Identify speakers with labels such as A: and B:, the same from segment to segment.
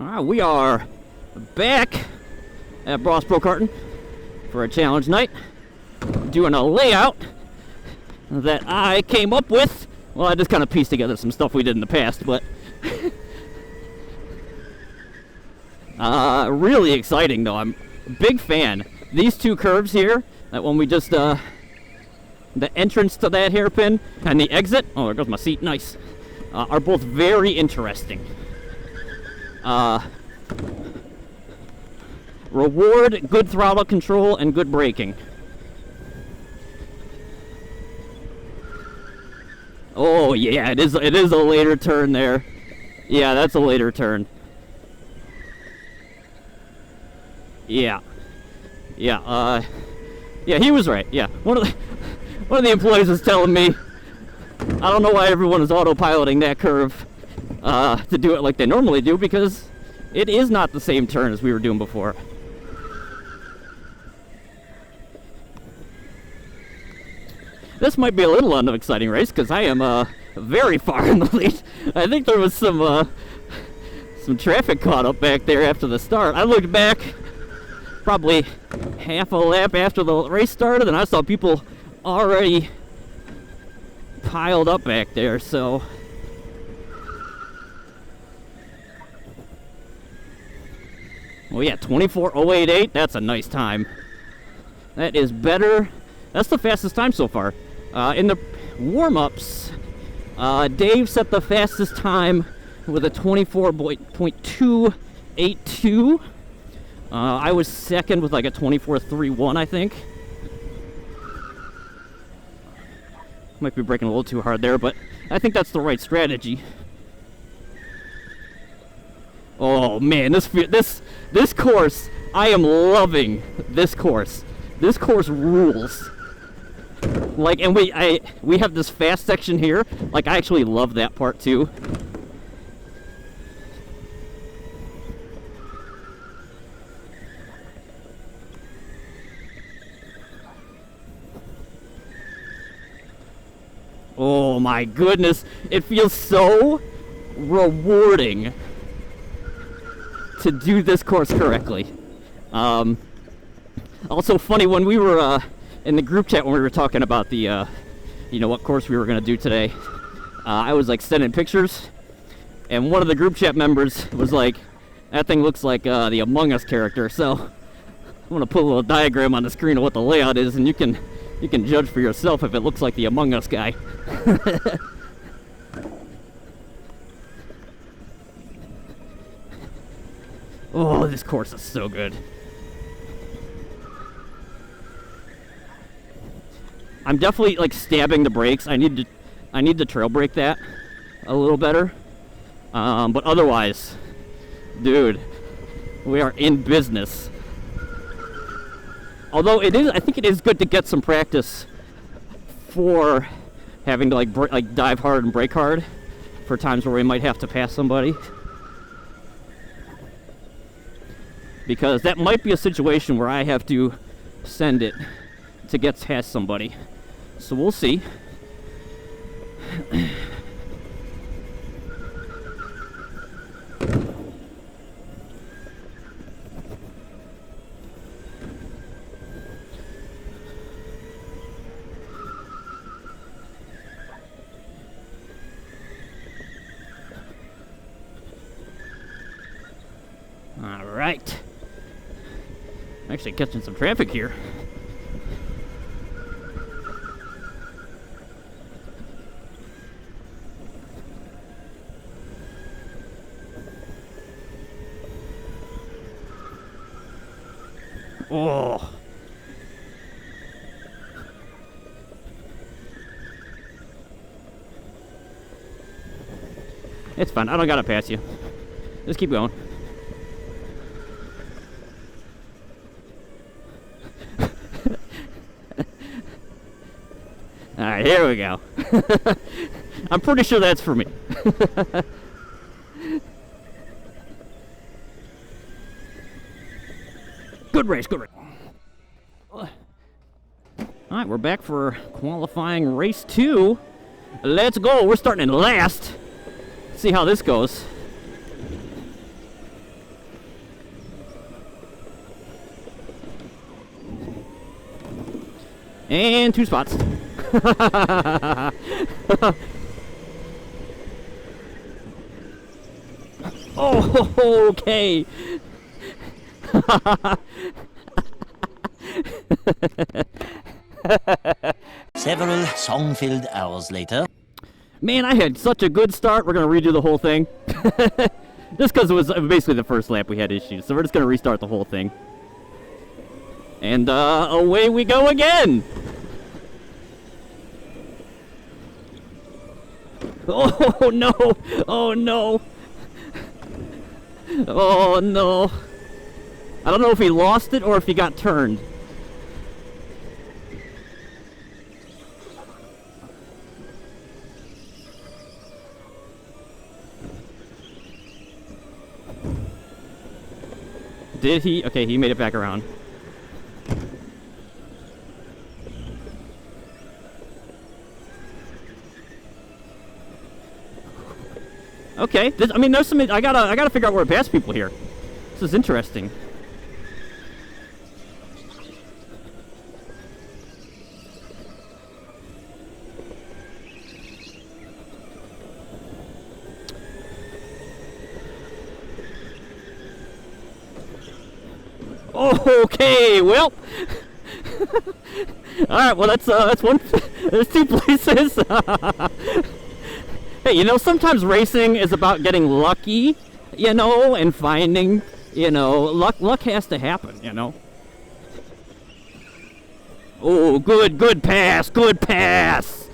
A: Alright, we are back at Boss Pro Karting for a challenge night. Doing a layout that I came up with. Well, I just kind of pieced together some stuff we did in the past, but really exciting though. I'm a big fan. These two curves here, that one we just, the entrance to that hairpin and the exit, oh, there goes my seat, nice, are both very interesting. Reward good throttle control and good braking. Oh yeah, it is a later turn there. Yeah, that's a later turn. Yeah, yeah, he was right. Yeah, one of the employees was telling me, I don't know why everyone is autopiloting that curve to do it like they normally do, because it is not the same turn as we were doing before. This might be a little unexciting race because I am very far in the lead. I think there was some traffic caught up back there after the start. I looked back probably half a lap after the race started, and I saw people already piled up back there, so well, yeah, 24:088. That's a nice time. That is better. That's the fastest time so far. In the warm-ups, Dave set the fastest time with a 24.282. I was second with like a 24.31, I think. Might be braking a little too hard there, but I think that's the right strategy. Oh man, this course, I am loving this course. This course rules. Like, and we have this fast section here. Like, I actually love that part too. Oh my goodness, it feels so rewarding to do this course correctly. Also funny, when we were in the group chat when we were talking about the you know, what course we were going to do today, I was like sending pictures, and one of the group chat members was like, that thing looks like the Among Us character. So I'm going to put a little diagram on the screen of what the layout is, and you can judge for yourself if it looks like the Among Us guy. Oh, this course is so good. I'm definitely like stabbing the brakes. I need to trail brake that a little better. But otherwise, dude, we are in business. Although I think it is good to get some practice for having to like dive hard and brake hard for times where we might have to pass somebody. Because that might be a situation where I have to send it to get past somebody. So we'll see. All right. Actually catching some traffic here. Oh. It's fine. I don't gotta pass you. Just keep going. Alright, here we go. I'm pretty sure that's for me. Good race, good race. Alright, we're back for qualifying race 2 Let's go. We're starting in last. See how this goes. And 2 spots. Oh, okay.
B: Several song-filled hours later.
A: Man, I had such a good start. We're going to redo the whole thing. Just because it was basically the first lap we had issues. So we're just going to restart the whole thing. And away we go again. Oh, no. Oh, no. Oh, no. I don't know if he lost it or if he got turned. Did he? Okay, he made it back around. Okay, I mean, there's some. I gotta figure out where to pass people here. This is interesting. Okay, well. All right, well that's one. There's 2 places. Hey, you know, sometimes racing is about getting lucky, you know, and finding, you know, luck has to happen, you know. Oh, good pass, good pass.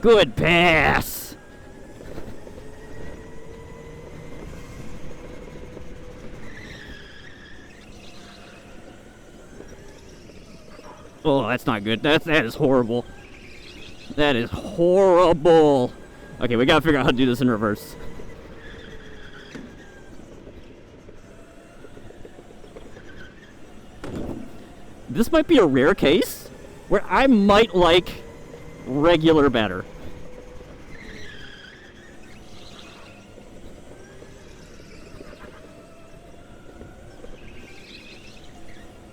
A: Good pass. Oh, that's not good. That is horrible. That is horrible. Okay, we gotta figure out how to do this in reverse. This might be a rare case where I might like regular better.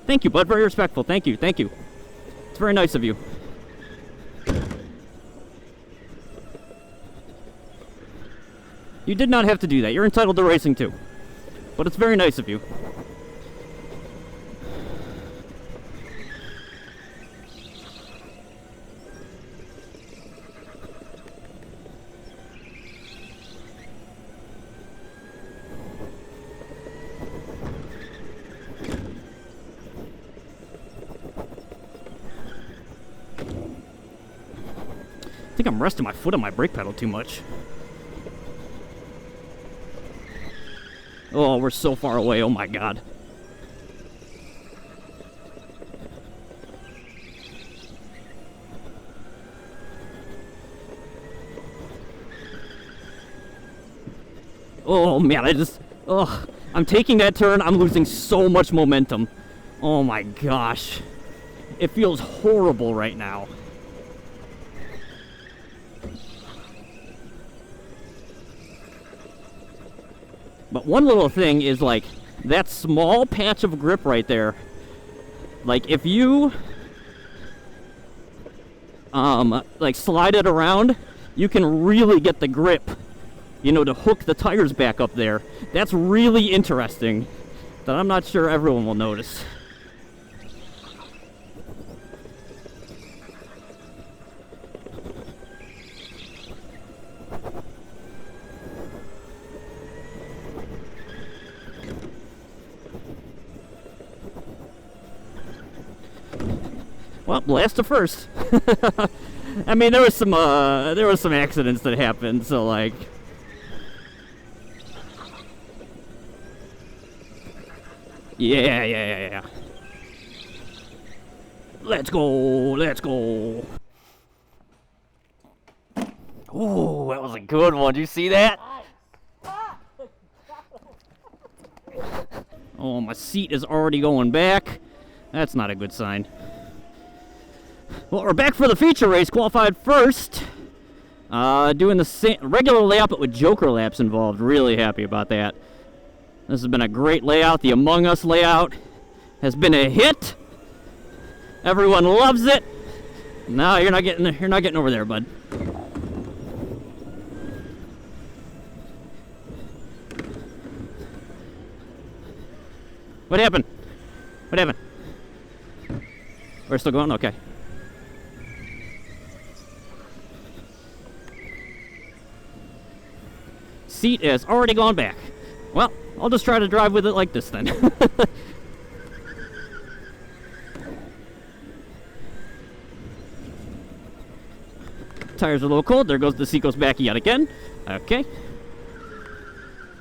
A: Thank you, bud. Very respectful. Thank you. Thank you. It's very nice of you. You did not have to do that. You're entitled to racing too. But it's very nice of you. I think I'm resting my foot on my brake pedal too much. Oh, we're so far away. Oh my god. Oh man, I'm taking that turn. I'm losing so much momentum. Oh my gosh. It feels horrible right now. But one little thing is, like, that small patch of grip right there. Like, if you, like, slide it around, you can really get the grip, you know, to hook the tires back up there. That's really interesting that I'm not sure everyone will notice. Well, last to first. I mean, there was some accidents that happened, so like. Yeah. Let's go. Oh, that was a good one. Did you see that? Oh, my seat is already going back. That's not a good sign. Well, we're back for the feature race. Qualified first. Doing the same regular layout, but with Joker laps involved. Really happy about that. This has been a great layout. The Among Us layout has been a hit. Everyone loves it. No, you're not getting over there, bud. What happened? What happened? We're still going? Okay. Seat has already gone back. Well, I'll just try to drive with it like this then. Tires are a little cold. There goes the seat goes back yet again. Okay.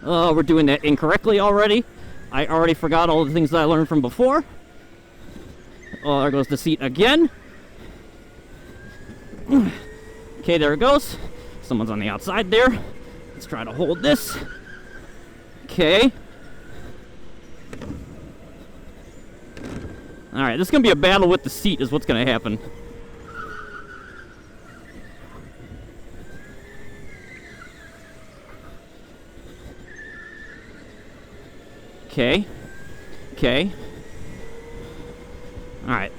A: Oh, we're doing that incorrectly already. I already forgot all the things that I learned from before. Oh, there goes the seat again. Okay, there it goes. Someone's on the outside there. Let's try to hold this. Okay. Alright, this is going to be a battle with the seat is what's going to happen. Okay. Okay. Alright.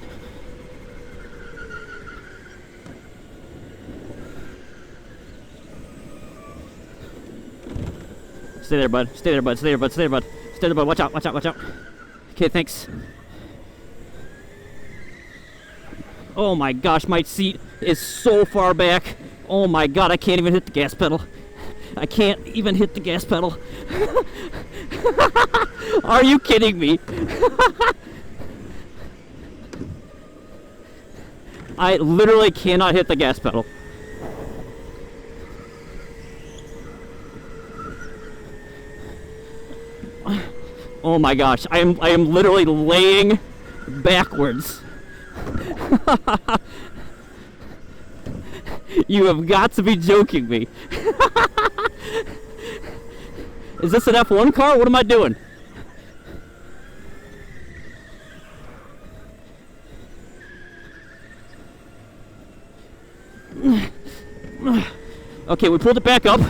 A: Stay there, bud. Stay there, bud. Stay there, bud. Stay there, bud. Stay there, bud. Watch out, watch out, watch out. Okay, thanks. Oh my gosh, my seat is so far back. Oh my god, I can't even hit the gas pedal. I can't even hit the gas pedal. Are you kidding me? I literally cannot hit the gas pedal. Oh my gosh, I am literally laying backwards. You have got to be joking me. Is this an F1 car? What am I doing? Okay, we pulled it back up.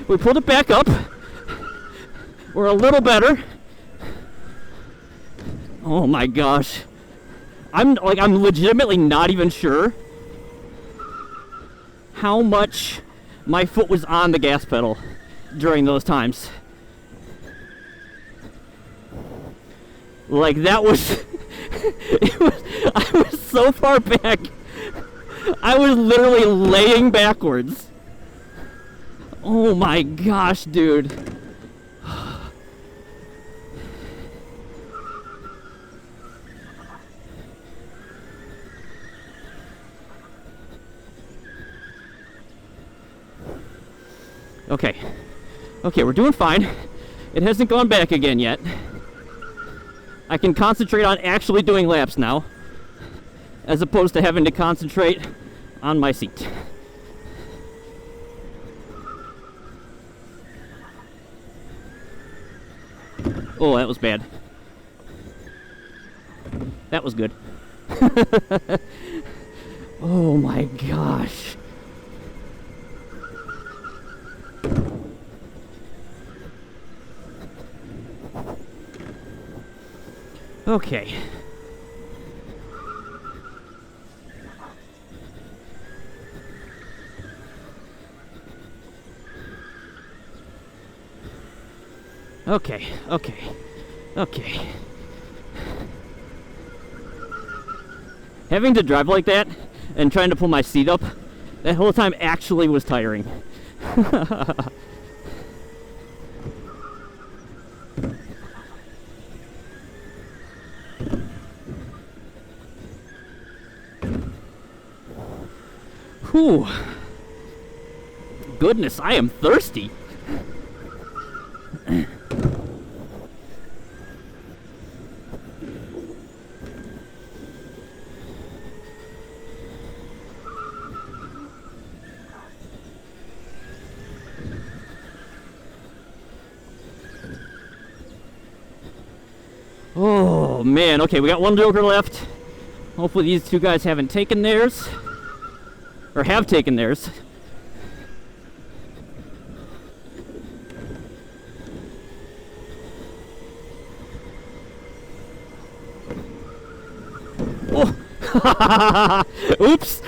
A: We pulled it back up. We're a little better. Oh my gosh. I'm legitimately not even sure how much my foot was on the gas pedal during those times. Like that was, I was so far back. I was literally laying backwards. Oh my gosh, dude. Okay. Okay, we're doing fine. It hasn't gone back again yet. I can concentrate on actually doing laps now, as opposed to having to concentrate on my seat. Oh, that was bad. That was good. Oh my gosh. Okay. Okay, okay, okay. Having to drive like that and trying to pull my seat up that whole time actually was tiring. Whew. Goodness, I am thirsty. Oh. Oh man, okay, we got one joker left. Hopefully these two guys haven't taken theirs. Or have taken theirs. Oh. Oops.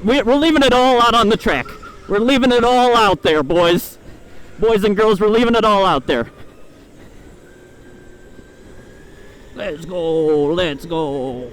A: We're leaving it all out on the track. We're leaving it all out there, boys. Boys and girls, we're leaving it all out there. Let's go, let's go.